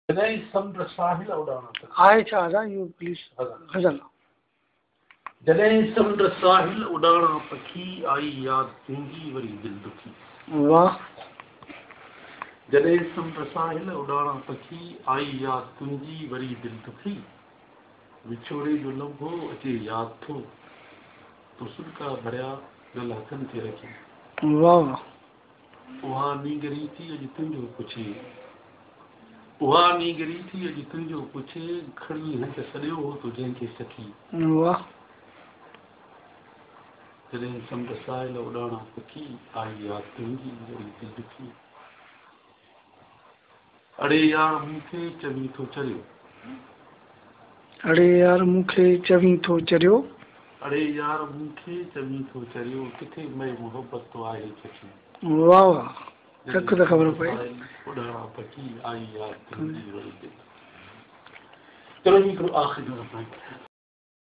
जॾहिं समुंड साहिल उॾाणा त आहे छा आजा यू प्लीज गज़ल जॾहिं समुंड साहिल उॾाणा पखी आई याद तुंहिंजी वरी दिलि दुखी। वाह। जॾहिं समुंड साहिल उॾाणा पखी आई याद तुंहिंजी वरी दिलि दुखी। विछोड़े जो लम्हो अचे याद थो तो सुल्का भरिया गल हथनि ते रखी। वाह। उहा नींगरी थी अॼु तुंहिंजो पुछे, उहा नींगरी थी अॼु तुंहिंजो पुछे, खणी हथ सॼो हो तो जंहिंखे सखी। वाह। जॾहिं समुंड साहिल उॾाणा पखी आई याद तुंहिंजी वरी दिलि दुखी। अड़े यार मूंखे चवी थो चरियो, अड़े यार मूंखे चवी थो चरियो, अड़े यार मूंखे चवी थो चरियो, किथे मई मोहब्बत तो आहे छठी। वाह वाह, तक त ख़बर पई। उॾाणा पखी आई याद तुंहिंजी वरी दिलि। चलो हिकिड़ो आख़िरी